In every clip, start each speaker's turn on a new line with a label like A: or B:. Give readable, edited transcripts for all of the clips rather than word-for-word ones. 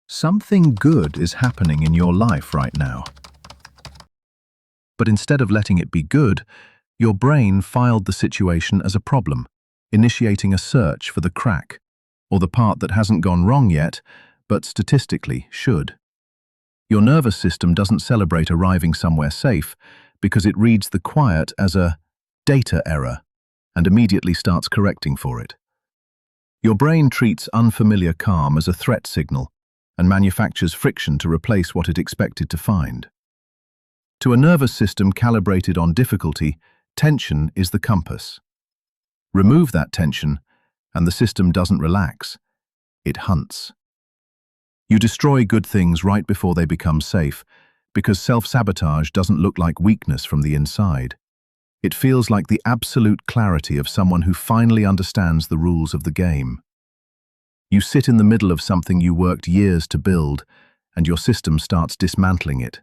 A: Something good is happening in your life right now. But instead of letting it be good, your brain filed the situation as a problem, initiating a search for the crack, or the part that hasn't gone wrong yet, but statistically should. Your nervous system doesn't celebrate arriving somewhere safe because it reads the quiet as a data error and immediately starts correcting for it. Your brain treats unfamiliar calm as a threat signal and manufactures friction to replace what it expected to find. To a nervous system calibrated on difficulty, tension is the compass. Remove that tension, and the system doesn't relax. It hunts. You destroy good things right before they become safe, because self-sabotage doesn't look like weakness from the inside. It feels like the absolute clarity of someone who finally understands the rules of the game. You sit in the middle of something you worked years to build, and your system starts dismantling it.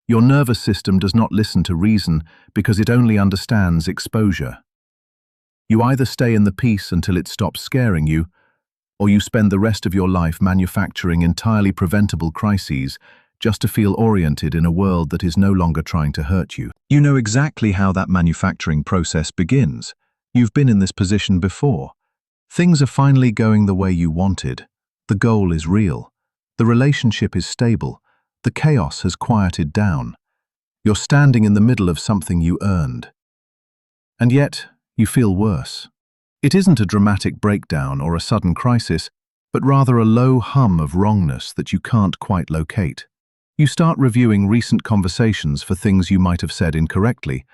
A: Your nervous system does not listen to reason because it only understands exposure. You either stay in the peace until it stops scaring you, or you spend the rest of your life manufacturing entirely preventable crises just to feel oriented in a world that is no longer trying to hurt you. You know exactly how that manufacturing process begins. You've been in this position before. Things are finally going the way you wanted. The goal is real. The relationship is stable. The chaos has quieted down. You're standing in the middle of something you earned. And yet, you feel worse. It isn't a dramatic breakdown or a sudden crisis, but rather a low hum of wrongness that you can't quite locate. You start reviewing recent conversations for things you might have said incorrectly,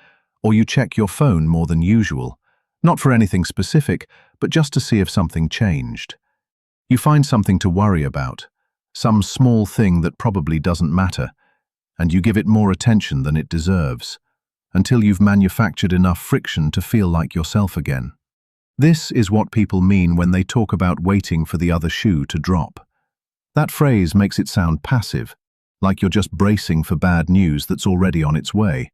A: or you check your phone more than usual, not for anything specific, but just to see if something changed. You find something to worry about, some small thing that probably doesn't matter, and you give it more attention than it deserves, until you've manufactured enough friction to feel like yourself again. This is what people mean when they talk about waiting for the other shoe to drop. That phrase makes it sound passive, like you're just bracing for bad news that's already on its way.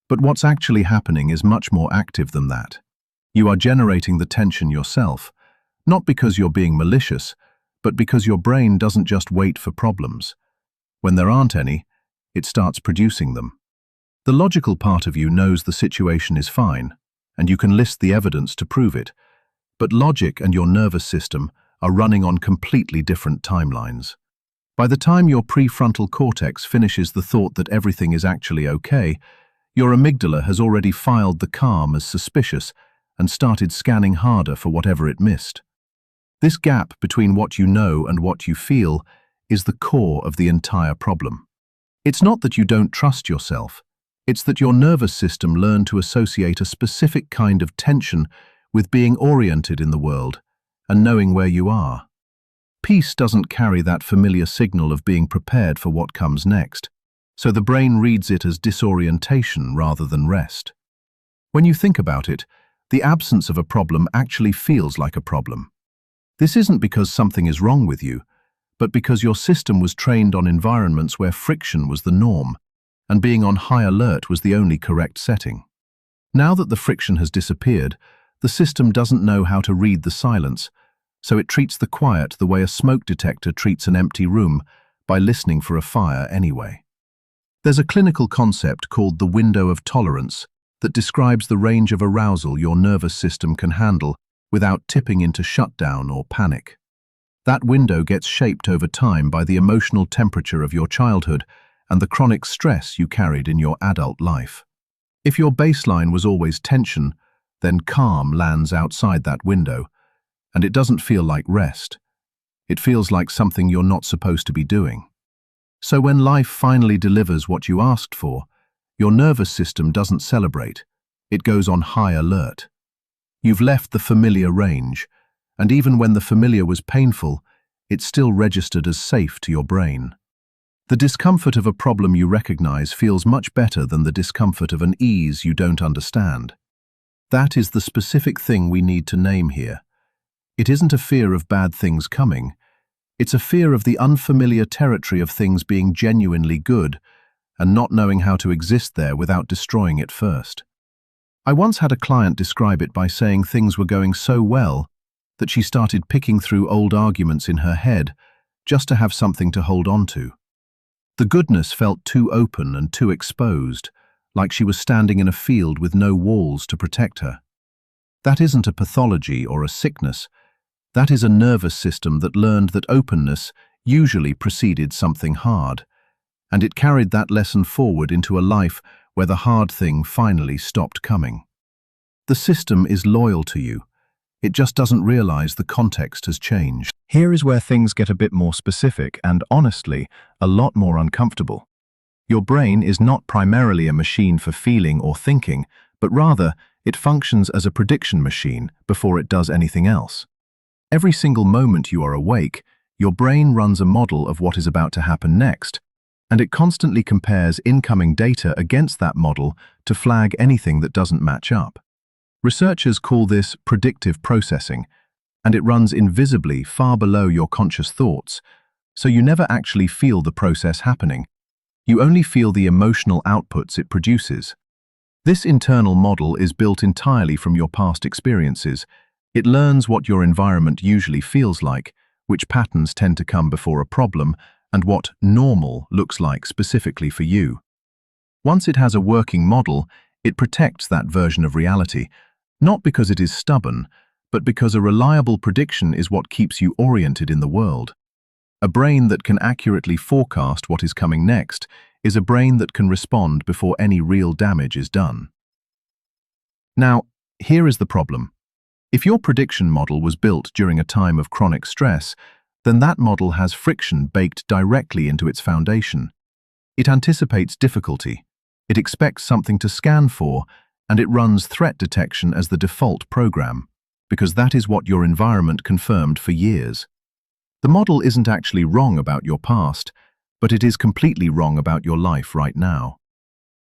A: But what's actually happening is much more active than that. You are generating the tension yourself, not because you're being malicious, but because your brain doesn't just wait for problems. When there aren't any, it starts producing them. The logical part of you knows the situation is fine, and you can list the evidence to prove it, but logic and your nervous system are running on completely different timelines. By the time your prefrontal cortex finishes the thought that everything is actually okay, your amygdala has already filed the calm as suspicious and started scanning harder for whatever it missed. This gap between what you know and what you feel is the core of the entire problem. It's not that you don't trust yourself, it's that your nervous system learned to associate a specific kind of tension with being oriented in the world and knowing where you are. Peace doesn't carry that familiar signal of being prepared for what comes next, so the brain reads it as disorientation rather than rest. When you think about it, the absence of a problem actually feels like a problem. This isn't because something is wrong with you, but because your system was trained on environments where friction was the norm, and being on high alert was the only correct setting. Now that the friction has disappeared, the system doesn't know how to read the silence, so it treats the quiet the way a smoke detector treats an empty room, by listening for a fire anyway. There's a clinical concept called the window of tolerance that describes the range of arousal your nervous system can handle without tipping into shutdown or panic. That window gets shaped over time by the emotional temperature of your childhood and the chronic stress you carried in your adult life. If your baseline was always tension, then calm lands outside that window, and it doesn't feel like rest. It feels like something you're not supposed to be doing. So when life finally delivers what you asked for, your nervous system doesn't celebrate, it goes on high alert. You've left the familiar range, and even when the familiar was painful, it's still registered as safe to your brain. The discomfort of a problem you recognize feels much better than the discomfort of an ease you don't understand. That is the specific thing we need to name here. It isn't a fear of bad things coming, it's a fear of the unfamiliar territory of things being genuinely good, and not knowing how to exist there without destroying it first. I once had a client describe it by saying things were going so well that she started picking through old arguments in her head, just to have something to hold on to. The goodness felt too open and too exposed, like she was standing in a field with no walls to protect her. That isn't a pathology or a sickness. That is a nervous system that learned that openness usually preceded something hard, and it carried that lesson forward into a life where the hard thing finally stopped coming. The system is loyal to you. It just doesn't realize the context has changed. Here is where things get a bit more specific and, honestly, a lot more uncomfortable. Your brain is not primarily a machine for feeling or thinking, but rather, it functions as a prediction machine before it does anything else. Every single moment you are awake, your brain runs a model of what is about to happen next, and it constantly compares incoming data against that model to flag anything that doesn't match up. Researchers call this predictive processing, and it runs invisibly far below your conscious thoughts, so you never actually feel the process happening. You only feel the emotional outputs it produces. This internal model is built entirely from your past experiences. It learns what your environment usually feels like, which patterns tend to come before a problem, and what normal looks like specifically for you. Once it has a working model, it protects that version of reality, not because it is stubborn, but because a reliable prediction is what keeps you oriented in the world. A brain that can accurately forecast what is coming next is a brain that can respond before any real damage is done. Now, here is the problem. If your prediction model was built during a time of chronic stress, then that model has friction baked directly into its foundation. It anticipates difficulty, it expects something to scan for, and it runs threat detection as the default program, because that is what your environment confirmed for years. The model isn't actually wrong about your past, but it is completely wrong about your life right now.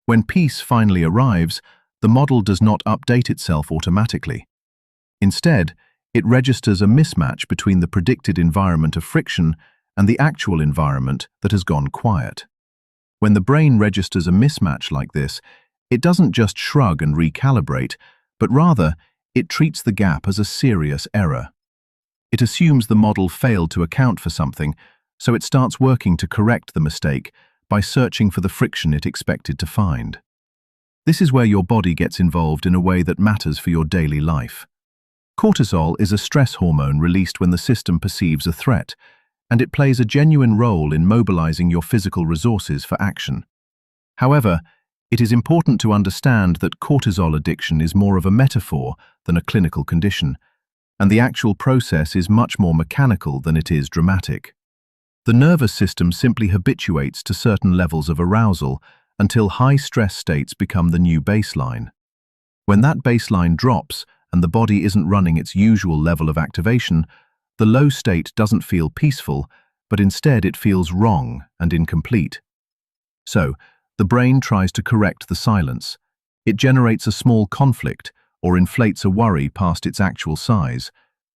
A: When peace finally arrives, the model does not update itself automatically. Instead, it registers a mismatch between the predicted environment of friction and the actual environment that has gone quiet. When the brain registers a mismatch like this, it doesn't just shrug and recalibrate, but rather, it treats the gap as a serious error. It assumes the model failed to account for something, so it starts working to correct the mistake by searching for the friction it expected to find. This is where your body gets involved in a way that matters for your daily life. Cortisol is a stress hormone released when the system perceives a threat, and it plays a genuine role in mobilizing your physical resources for action. However, it is important to understand that cortisol addiction is more of a metaphor than a clinical condition, and the actual process is much more mechanical than it is dramatic. The nervous system simply habituates to certain levels of arousal until high-stress states become the new baseline. When that baseline drops and the body isn't running its usual level of activation, the low state doesn't feel peaceful, but instead it feels wrong and incomplete. So, the brain tries to correct the silence. It generates a small conflict or inflates a worry past its actual size,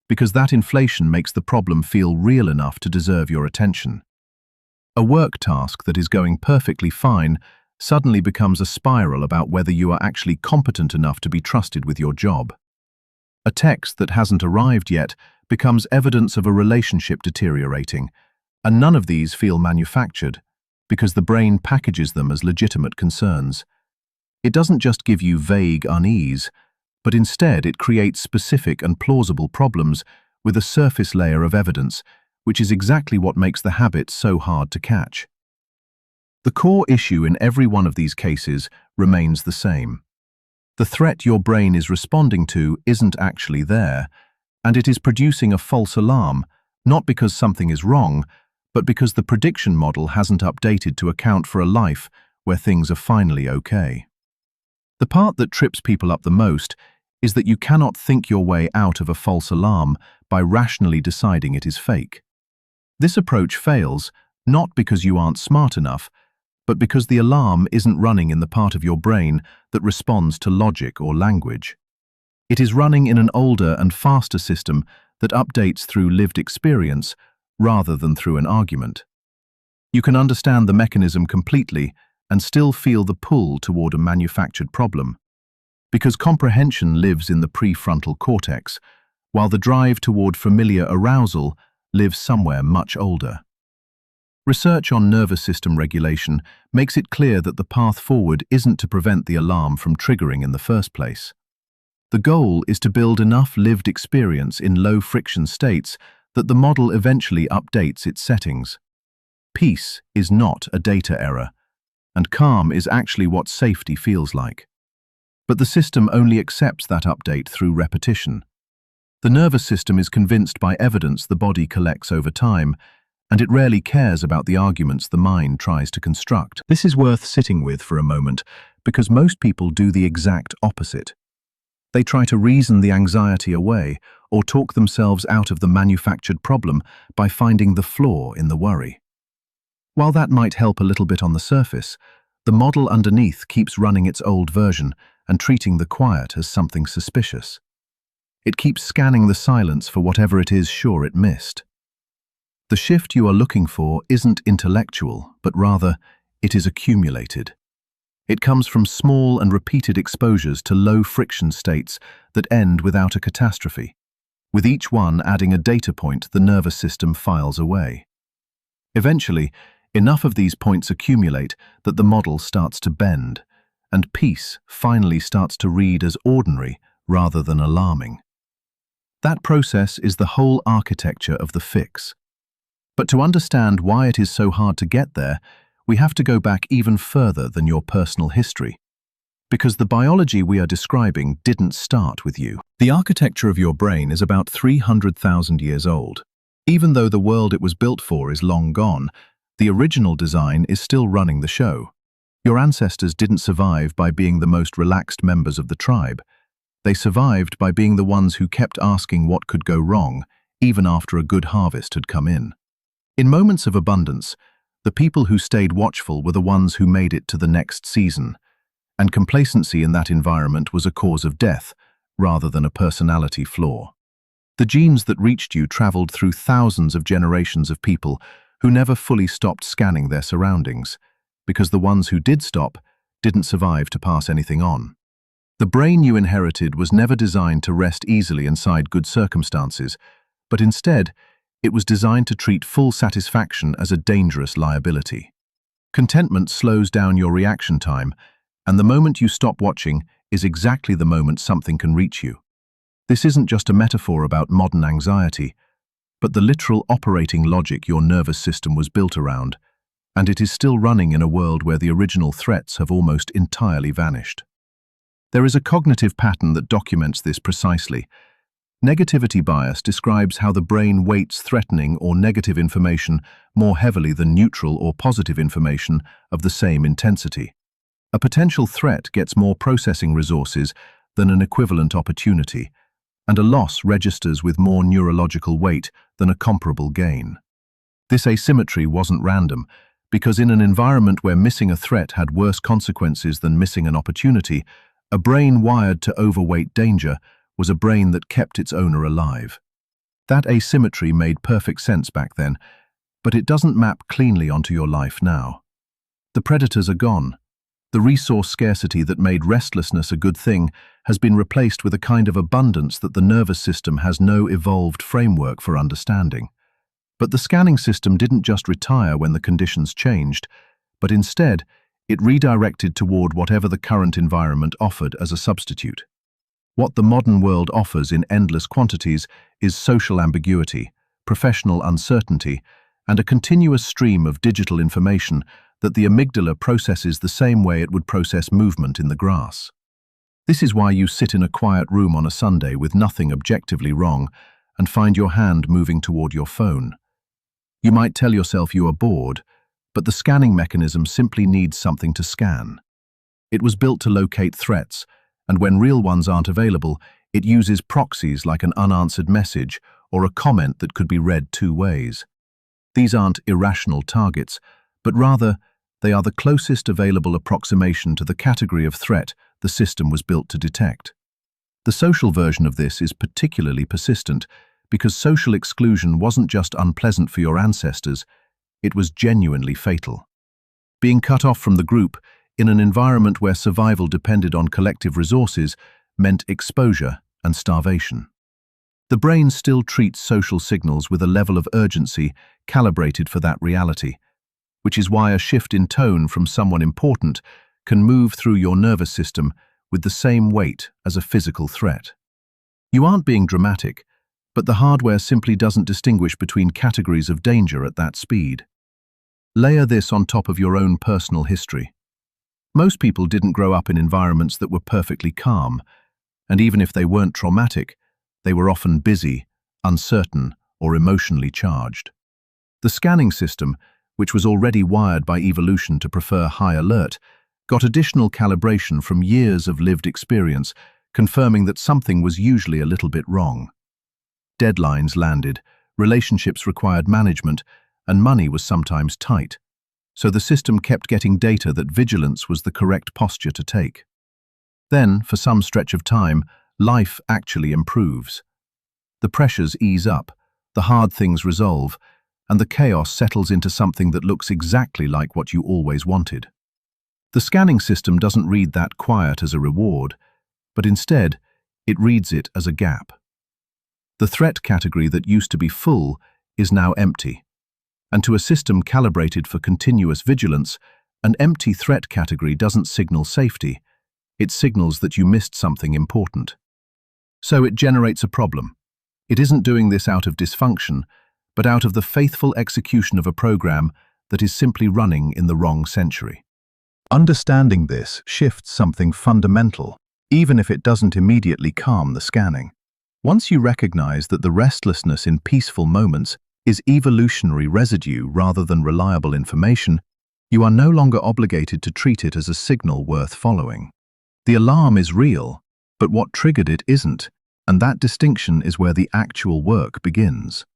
A: because that inflation makes the problem feel real enough to deserve your attention. A work task that is going perfectly fine suddenly becomes a spiral about whether you are actually competent enough to be trusted with your job. A text that hasn't arrived yet becomes evidence of a relationship deteriorating, and none of these feel manufactured, because the brain packages them as legitimate concerns. It doesn't just give you vague unease, but instead it creates specific and plausible problems with a surface layer of evidence, which is exactly what makes the habit so hard to catch. The core issue in every one of these cases remains the same. The threat your brain is responding to isn't actually there, and it is producing a false alarm, not because something is wrong, but because the prediction model hasn't updated to account for a life where things are finally okay. The part that trips people up the most is that you cannot think your way out of a false alarm by rationally deciding it is fake. This approach fails, not because you aren't smart enough, but because the alarm isn't running in the part of your brain that responds to logic or language. It is running in an older and faster system that updates through lived experience rather than through an argument. You can understand the mechanism completely and still feel the pull toward a manufactured problem, because comprehension lives in the prefrontal cortex, while the drive toward familiar arousal lives somewhere much older. Research on nervous system regulation makes it clear that the path forward isn't to prevent the alarm from triggering in the first place. The goal is to build enough lived experience in low-friction states that the model eventually updates its settings. Peace is not a data error, and calm is actually what safety feels like. But the system only accepts that update through repetition. The nervous system is convinced by evidence the body collects over time, and it rarely cares about the arguments the mind tries to construct. This is worth sitting with for a moment, because most people do the exact opposite. They try to reason the anxiety away or talk themselves out of the manufactured problem by finding the flaw in the worry. While that might help a little bit on the surface, the model underneath keeps running its old version and treating the quiet as something suspicious. It keeps scanning the silence for whatever it is sure it missed. The shift you are looking for isn't intellectual, but rather, it is accumulated. It comes from small and repeated exposures to low-friction states that end without a catastrophe. With each one adding a data point the nervous system files away. Eventually, enough of these points accumulate that the model starts to bend, and peace finally starts to read as ordinary rather than alarming. That process is the whole architecture of the fix. But to understand why it is so hard to get there, we have to go back even further than your personal history. Because the biology we are describing didn't start with you. The architecture of your brain is about 300,000 years old. Even though the world it was built for is long gone, the original design is still running the show. Your ancestors didn't survive by being the most relaxed members of the tribe. They survived by being the ones who kept asking what could go wrong, even after a good harvest had come in. In moments of abundance, the people who stayed watchful were the ones who made it to the next season, and complacency in that environment was a cause of death, rather than a personality flaw. The genes that reached you traveled through thousands of generations of people who never fully stopped scanning their surroundings, because the ones who did stop didn't survive to pass anything on. The brain you inherited was never designed to rest easily inside good circumstances, but instead, it was designed to treat full satisfaction as a dangerous liability. Contentment slows down your reaction time, and the moment you stop watching is exactly the moment something can reach you. This isn't just a metaphor about modern anxiety, but the literal operating logic your nervous system was built around, and it is still running in a world where the original threats have almost entirely vanished. There is a cognitive pattern that documents this precisely. Negativity bias describes how the brain weights threatening or negative information more heavily than neutral or positive information of the same intensity. A potential threat gets more processing resources than an equivalent opportunity, and a loss registers with more neurological weight than a comparable gain. This asymmetry wasn't random, because in an environment where missing a threat had worse consequences than missing an opportunity, a brain wired to overweight danger was a brain that kept its owner alive. That asymmetry made perfect sense back then, but it doesn't map cleanly onto your life now. The predators are gone. The resource scarcity that made restlessness a good thing has been replaced with a kind of abundance that the nervous system has no evolved framework for understanding. But the scanning system didn't just retire when the conditions changed, but instead, it redirected toward whatever the current environment offered as a substitute. What the modern world offers in endless quantities is social ambiguity, professional uncertainty, and a continuous stream of digital information that the amygdala processes the same way it would process movement in the grass. This is why you sit in a quiet room on a Sunday with nothing objectively wrong and find your hand moving toward your phone. You might tell yourself you are bored, but the scanning mechanism simply needs something to scan. It was built to locate threats, and when real ones aren't available, it uses proxies like an unanswered message or a comment that could be read two ways. These aren't irrational targets, but rather, they are the closest available approximation to the category of threat the system was built to detect. The social version of this is particularly persistent because social exclusion wasn't just unpleasant for your ancestors, it was genuinely fatal. Being cut off from the group in an environment where survival depended on collective resources meant exposure and starvation. The brain still treats social signals with a level of urgency calibrated for that reality, which is why a shift in tone from someone important can move through your nervous system with the same weight as a physical threat. You aren't being dramatic, but the hardware simply doesn't distinguish between categories of danger at that speed. Layer this on top of your own personal history. Most people didn't grow up in environments that were perfectly calm, and even if they weren't traumatic, they were often busy, uncertain, or emotionally charged. The scanning system, which was already wired by evolution to prefer high alert, got additional calibration from years of lived experience, confirming that something was usually a little bit wrong. Deadlines landed, relationships required management, and money was sometimes tight. So the system kept getting data that vigilance was the correct posture to take. Then, for some stretch of time, life actually improves. The pressures ease up, the hard things resolve, and the chaos settles into something that looks exactly like what you always wanted. The scanning system doesn't read that quiet as a reward, but instead, it reads it as a gap. The threat category that used to be full is now empty. And to a system calibrated for continuous vigilance, an empty threat category doesn't signal safety. It signals that you missed something important. So it generates a problem. It isn't doing this out of dysfunction, but out of the faithful execution of a program that is simply running in the wrong century. Understanding this shifts something fundamental, even if it doesn't immediately calm the scanning. Once you recognize that the restlessness in peaceful moments is evolutionary residue rather than reliable information, you are no longer obligated to treat it as a signal worth following. The alarm is real, but what triggered it isn't, and that distinction is where the actual work begins.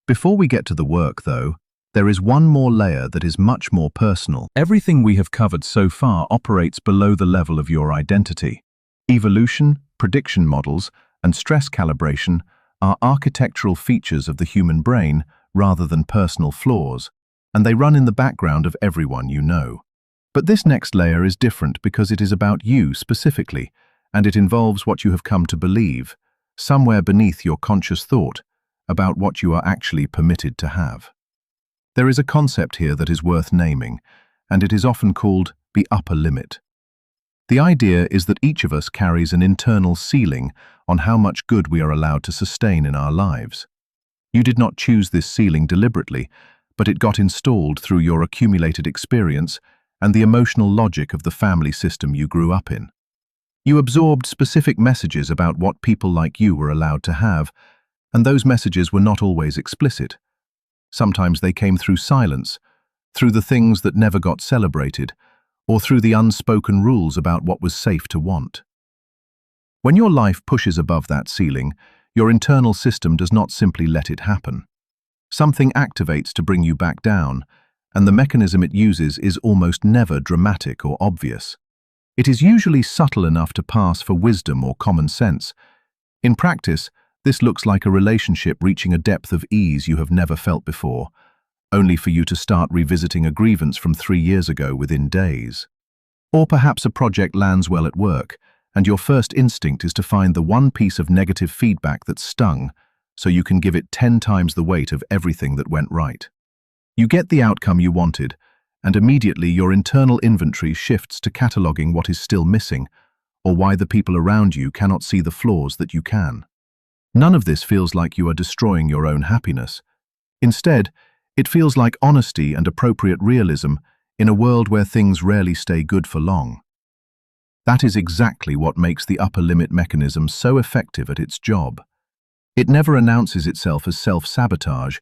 A: Before we get to the work, though, there is one more layer that is much more personal. Everything we have covered so far operates below the level of your identity. Evolution, prediction models, and stress calibration are architectural features of the human brain rather than personal flaws, and they run in the background of everyone you know. But this next layer is different because it is about you specifically, and it involves what you have come to believe, somewhere beneath your conscious thought, about what you are actually permitted to have. There is a concept here that is worth naming, and it is often called the upper limit. The idea is that each of us carries an internal ceiling on how much good we are allowed to sustain in our lives. You did not choose this ceiling deliberately, but it got installed through your accumulated experience and the emotional logic of the family system you grew up in. You absorbed specific messages about what people like you were allowed to have, and those messages were not always explicit. Sometimes they came through silence, through the things that never got celebrated, or through the unspoken rules about what was safe to want. When your life pushes above that ceiling, your internal system does not simply let it happen. Something activates to bring you back down, and the mechanism it uses is almost never dramatic or obvious. It is usually subtle enough to pass for wisdom or common sense. In practice, this looks like a relationship reaching a depth of ease you have never felt before, only for you to start revisiting a grievance from 3 years ago within days. Or perhaps a project lands well at work, and your first instinct is to find the one piece of negative feedback that stung, so you can give it 10 times the weight of everything that went right. You get the outcome you wanted, and immediately your internal inventory shifts to cataloging what is still missing, or why the people around you cannot see the flaws that you can. None of this feels like you are destroying your own happiness. Instead, it feels like honesty and appropriate realism in a world where things rarely stay good for long. That is exactly what makes the upper limit mechanism so effective at its job. It never announces itself as self-sabotage,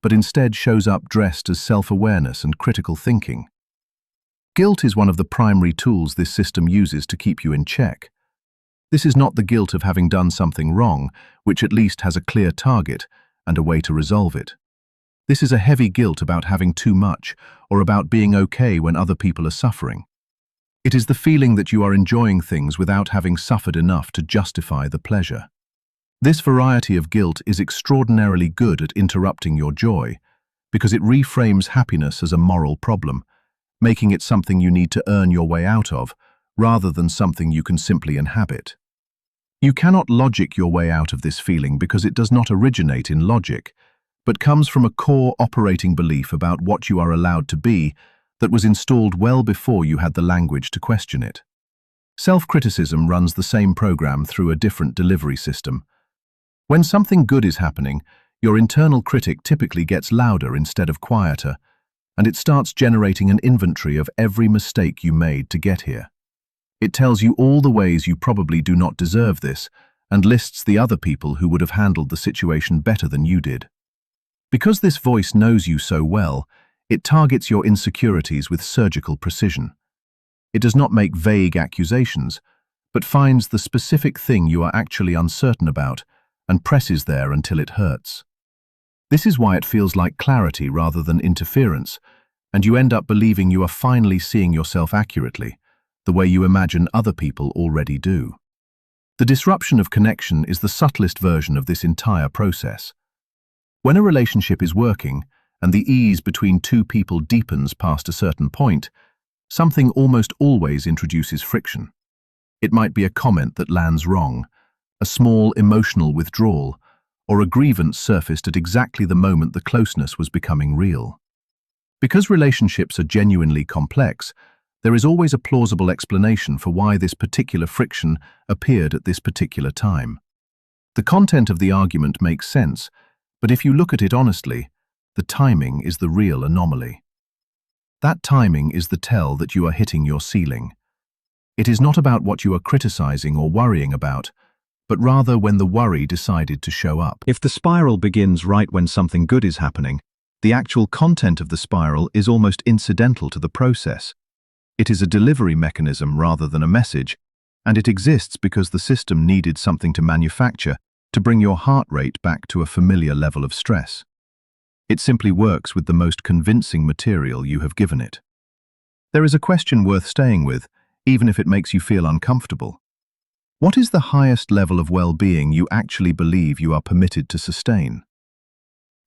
A: but instead shows up dressed as self-awareness and critical thinking. Guilt is one of the primary tools this system uses to keep you in check. This is not the guilt of having done something wrong, which at least has a clear target and a way to resolve it. This is a heavy guilt about having too much or about being okay when other people are suffering. It is the feeling that you are enjoying things without having suffered enough to justify the pleasure. This variety of guilt is extraordinarily good at interrupting your joy, because it reframes happiness as a moral problem, making it something you need to earn your way out of, rather than something you can simply inhabit. You cannot logic your way out of this feeling because it does not originate in logic, but comes from a core operating belief about what you are allowed to be that was installed well before you had the language to question it. Self-criticism runs the same program through a different delivery system. When something good is happening, your internal critic typically gets louder instead of quieter, and it starts generating an inventory of every mistake you made to get here. It tells you all the ways you probably do not deserve this, and lists the other people who would have handled the situation better than you did. Because this voice knows you so well, it targets your insecurities with surgical precision. It does not make vague accusations, but finds the specific thing you are actually uncertain about and presses there until it hurts. This is why it feels like clarity rather than interference, and you end up believing you are finally seeing yourself accurately, the way you imagine other people already do. The disruption of connection is the subtlest version of this entire process. When a relationship is working, and the ease between two people deepens past a certain point, something almost always introduces friction. It might be a comment that lands wrong, a small emotional withdrawal, or a grievance surfaced at exactly the moment the closeness was becoming real. Because relationships are genuinely complex, there is always a plausible explanation for why this particular friction appeared at this particular time. The content of the argument makes sense, but if you look at it honestly, the timing is the real anomaly. That timing is the tell that you are hitting your ceiling. It is not about what you are criticizing or worrying about, but rather when the worry decided to show up. If the spiral begins right when something good is happening, the actual content of the spiral is almost incidental to the process. It is a delivery mechanism rather than a message, and it exists because the system needed something to manufacture to bring your heart rate back to a familiar level of stress. It simply works with the most convincing material you have given it. There is a question worth staying with, even if it makes you feel uncomfortable. What is the highest level of well-being you actually believe you are permitted to sustain?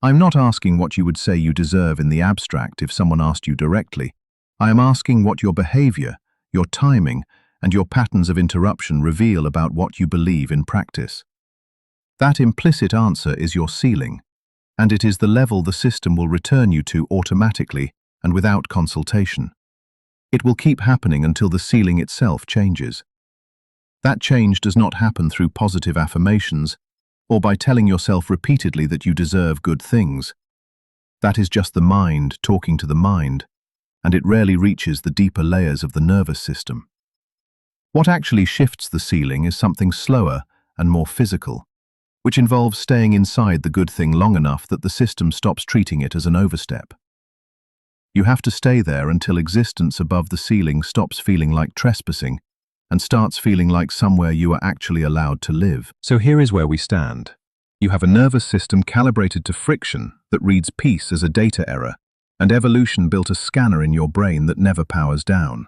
A: I'm not asking what you would say you deserve in the abstract if someone asked you directly. I am asking what your behavior, your timing, and your patterns of interruption reveal about what you believe in practice. That implicit answer is your ceiling, and it is the level the system will return you to automatically and without consultation. It will keep happening until the ceiling itself changes. That change does not happen through positive affirmations or by telling yourself repeatedly that you deserve good things. That is just the mind talking to the mind, and it rarely reaches the deeper layers of the nervous system. What actually shifts the ceiling is something slower and more physical, which involves staying inside the good thing long enough that the system stops treating it as an overstep. You have to stay there until existence above the ceiling stops feeling like trespassing and starts feeling like somewhere you are actually allowed to live. So here is where we stand. You have a nervous system calibrated to friction that reads peace as a data error, and evolution built a scanner in your brain that never powers down.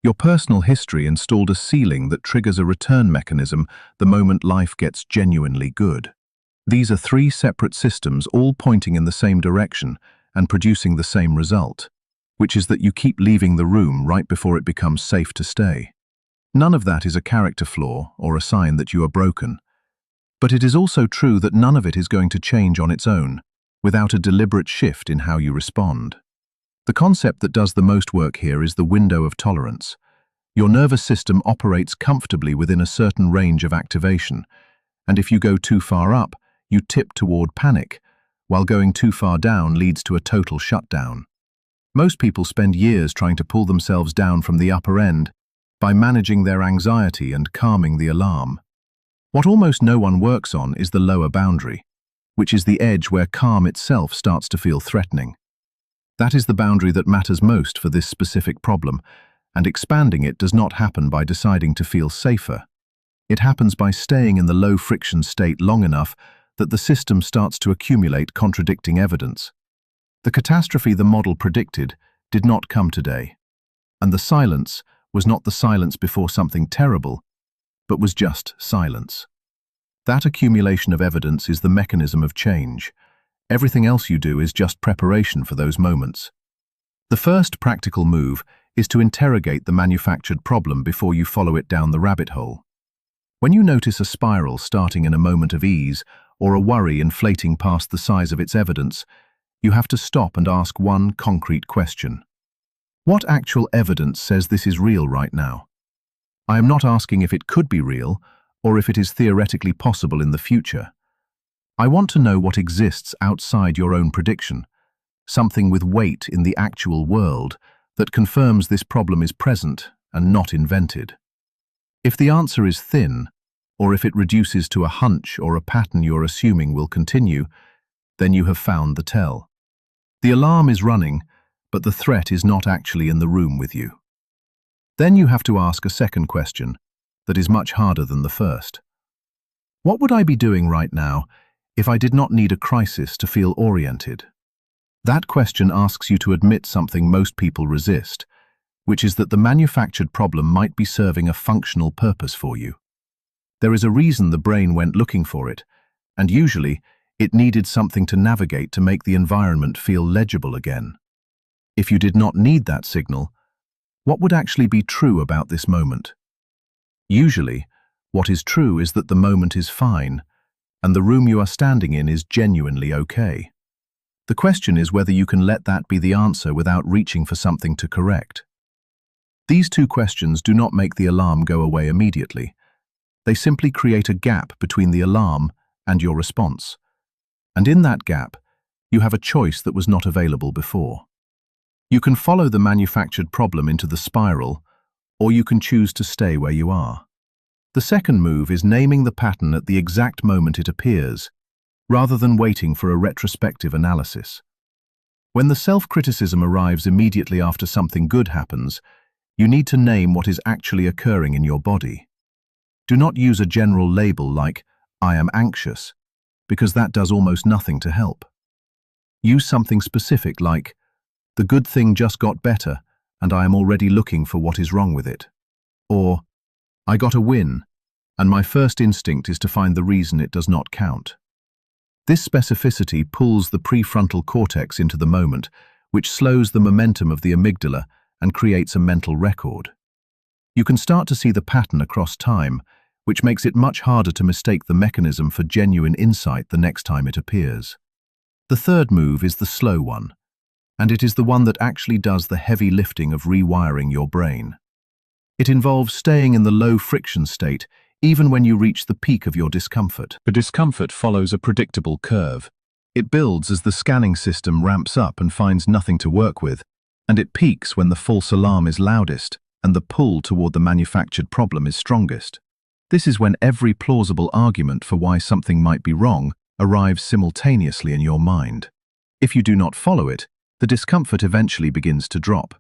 A: Your personal history installed a ceiling that triggers a return mechanism the moment life gets genuinely good. These are three separate systems all pointing in the same direction and producing the same result, which is that you keep leaving the room right before it becomes safe to stay. None of that is a character flaw or a sign that you are broken. But it is also true that none of it is going to change on its own, without a deliberate shift in how you respond. The concept that does the most work here is the window of tolerance. Your nervous system operates comfortably within a certain range of activation, and if you go too far up, you tip toward panic, while going too far down leads to a total shutdown. Most people spend years trying to pull themselves down from the upper end by managing their anxiety and calming the alarm. What almost no one works on is the lower boundary, which is the edge where calm itself starts to feel threatening. That is the boundary that matters most for this specific problem, and expanding it does not happen by deciding to feel safer. It happens by staying in the low-friction state long enough that the system starts to accumulate contradicting evidence. The catastrophe the model predicted did not come today, and the silence was not the silence before something terrible, but was just silence. That accumulation of evidence is the mechanism of change. Everything else you do is just preparation for those moments. The first practical move is to interrogate the manufactured problem before you follow it down the rabbit hole. When you notice a spiral starting in a moment of ease or a worry inflating past the size of its evidence, you have to stop and ask one concrete question. What actual evidence says this is real right now? I am not asking if it could be real or if it is theoretically possible in the future. I want to know what exists outside your own prediction, something with weight in the actual world that confirms this problem is present and not invented. If the answer is thin, or if it reduces to a hunch or a pattern you're assuming will continue, then you have found the tell. The alarm is running, but the threat is not actually in the room with you. Then you have to ask a second question that is much harder than the first. What would I be doing right now if I did not need a crisis to feel oriented? That question asks you to admit something most people resist, which is that the manufactured problem might be serving a functional purpose for you. There is a reason the brain went looking for it, and usually it needed something to navigate to make the environment feel legible again. If you did not need that signal, what would actually be true about this moment? Usually, what is true is that the moment is fine, and the room you are standing in is genuinely okay. The question is whether you can let that be the answer without reaching for something to correct. These two questions do not make the alarm go away immediately. They simply create a gap between the alarm and your response. And in that gap, you have a choice that was not available before. You can follow the manufactured problem into the spiral, or you can choose to stay where you are. The second move is naming the pattern at the exact moment it appears, rather than waiting for a retrospective analysis. When the self-criticism arrives immediately after something good happens, you need to name what is actually occurring in your body. Do not use a general label like, "I am anxious," because that does almost nothing to help. Use something specific like, "The good thing just got better, and I am already looking for what is wrong with it." Or, "I got a win, and my first instinct is to find the reason it does not count." This specificity pulls the prefrontal cortex into the moment, which slows the momentum of the amygdala and creates a mental record. You can start to see the pattern across time, which makes it much harder to mistake the mechanism for genuine insight the next time it appears. The third move is the slow one, and it is the one that actually does the heavy lifting of rewiring your brain. It involves staying in the low friction state even when you reach the peak of your discomfort. The discomfort follows a predictable curve. It builds as the scanning system ramps up and finds nothing to work with, and it peaks when the false alarm is loudest and the pull toward the manufactured problem is strongest. This is when every plausible argument for why something might be wrong arrives simultaneously in your mind. If you do not follow it, the discomfort eventually begins to drop,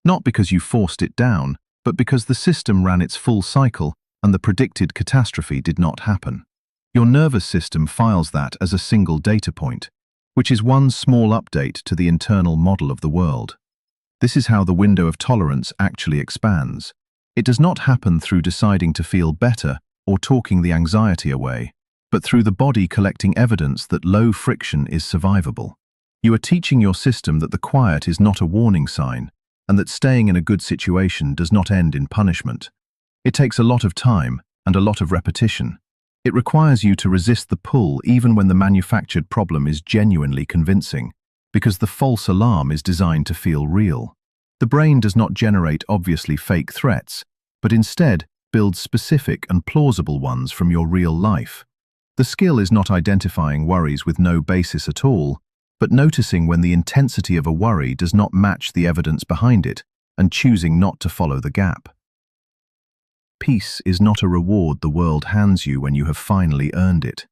A: not because you forced it down, but because the system ran its full cycle and the predicted catastrophe did not happen. Your nervous system files that as a single data point, which is one small update to the internal model of the world. This is how the window of tolerance actually expands. It does not happen through deciding to feel better or talking the anxiety away, but through the body collecting evidence that low friction is survivable. You are teaching your system that the quiet is not a warning sign, and that staying in a good situation does not end in punishment. It takes a lot of time and a lot of repetition. It requires you to resist the pull even when the manufactured problem is genuinely convincing, because the false alarm is designed to feel real. The brain does not generate obviously fake threats, but instead builds specific and plausible ones from your real life. The skill is not identifying worries with no basis at all, but noticing when the intensity of a worry does not match the evidence behind it and choosing not to follow the gap. Peace is not a reward the world hands you when you have finally earned it.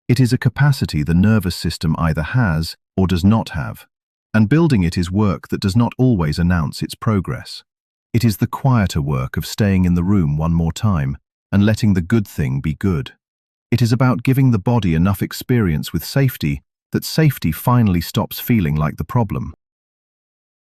A: It is a capacity the nervous system either has or does not have, and building it is work that does not always announce its progress. It is the quieter work of staying in the room one more time and letting the good thing be good. It is about giving the body enough experience with safety that safety finally stops feeling like the problem.